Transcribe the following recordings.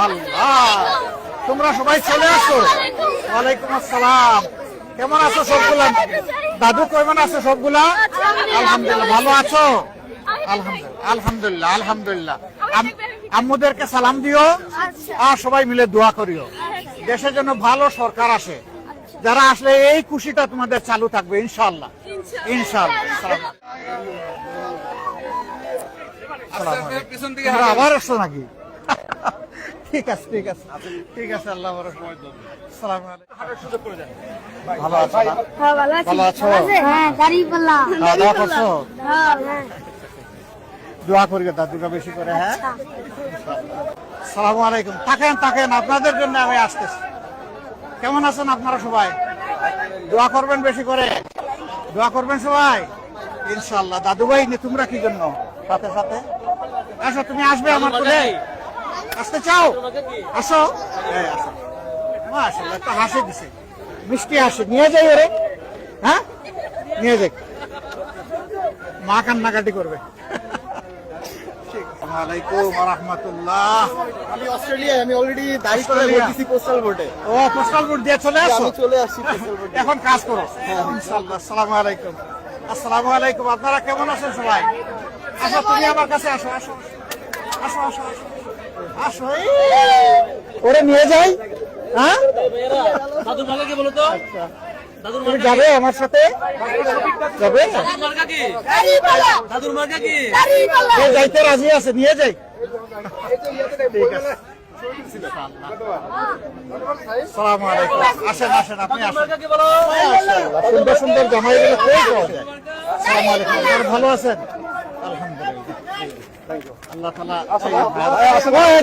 আল্লাহ, তোমরা সবাই চলে আসো। ওয়ালাইকুম আসসালাম। কেমন আছো সবগুলা? দাদু কেমন আছো সবগুলা? আলহামদুলিল্লাহ। ভালো আছো? আলহামদুলিল্লাহ আলহামদুলিল্লাহ আলহামদুলিল্লাহ। আম্মুদেরকে সালাম দিও আর সবাই মিলে দোয়া করিও, দেশের জন্য ভালো সরকার আসে। যারা আসলে এই খুশিটা তোমাদের চালু থাকবে ইনশাআল্লাহ ইনশাআল্লাহ। আবার আসছো নাকি? ঠিক আছে ঠিক আছে ঠিক আছে। আল্লাহ সালাম আলাইকুম। ভালো আছো? ভালো আছো? দোয়া করছো? দোয়া করি দাদুকে বেশি করে। হ্যাঁ, সালামু আলাইকুম। থাকেন থাকেন, আপনাদের জন্য আমি আসতেছি। কেমন আছেন আপনারা সবাই? দোয়া করবেন বেশি করে, দোয়া করবেন সবাই ইনশাআল্লাহ। দাদু ভাই তোমরা কি জন্য সাথে সাথে আসো? তুমি আসবে আমার কোলে? আসতে চাও? আসো। আসো। মাশাআল্লাহ, একটা হাসি দিছে, মিষ্টি হাসি। নিয়ে যাই ওরে। হ্যাঁ, নিয়ে যাই। মা কান্নাকাটি করবে। ওয়ালাইকুম রাহমাতুল্লাহ। আমি অস্ট্রেলিয়ায়, আমি অলরেডি দাঁড়িয়ে করে বলতেছি পোস্টাল বোর্ডে। ও, পোস্টাল বোর্ড দিয়ে চলে আসো? আমি চলে আসছি পোস্টাল বোর্ডে। এখন কাজ করো ইনশাআল্লাহ। আসসালামু আলাইকুম। আসসালামু আলাইকুম। আপনারা কেমন আছেন সবাই? আসো, তুমি আমার কাছে আসো। আসো আসো আসো আসো। ওরে নিয়ে যাই। হ্যাঁ, দাদুর মাকে কি বলো তো? আচ্ছা, তুমি যাবে আমার সাথে? যাবে? দাদুর মাকে কি যাইতে রাজি আছে, নিয়ে যাই। ঠিক আছে। আসসালামু আলাইকুম। আসেন আসেন, আপনি আসেন। কি বলো? মাশাআল্লাহ, সুন্দর সুন্দর জামাইগুলো কই পাওয়া যায়? আসসালামু আলাইকুম। আপনারা ভালো আছেন? আলহামদুলিল্লাহ। আল্লাহ তাআলা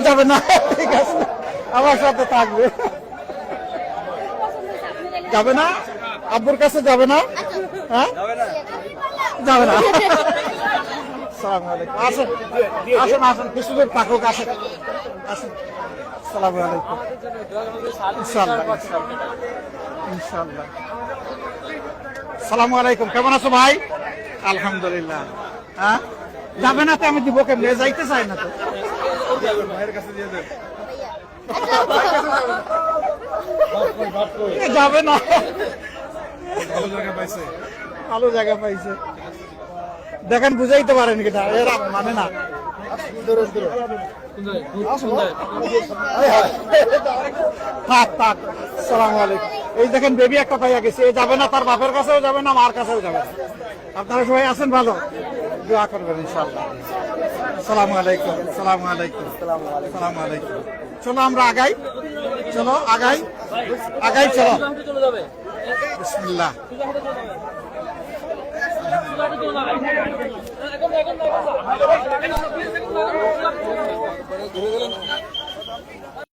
যাবে না। ঠিক আছে, আমার সাথে থাকবে। যাবে না? আব্বুর কাছে যাবে না? হ্যাঁ, যাবে না। আসসালামু আলাইকুম। আসেন আসেন আসেন, কিছু দূর থাকুক। আসেন আসেন। আসসালামু আলাইকুম। ইনশাআল্লাহ ইনশাআল্লাহ। আসসালামু আলাইকুম। কেমন আছো ভাই? আলহামদুলিল্লাহ। হ্যাঁ, যাবে না তো আমি দিব কেমনে? যাইতে চাই না তো। ভাইয়ের কাছে দিয়ে দেন। যাবে না। ভালো জায়গা পাইছে, ভালো জায়গা পাইছে। দেখেন, বুঝাইতে পারেন কিনা, এরা মানে না। থাক থাক। আসসালামু আলাইকুম। এই দেখেন, বেবি একটা পাইয়া গেছে। এ যাবে না, তার বাপের কাছেও যাবে না, মার কাছেও যাবে না। আপনারা সবাই আছেন ভালো, দোয়া করবেন ইনশাআল্লাহ। আসসালামু আলাইকুম। আসসালামু আলাইকুম। আসসালামু আলাইকুম। চলো আমরা আগাই, চলো আগাই আগাই, চলো। চলে যাবে। বিসমিল্লাহ।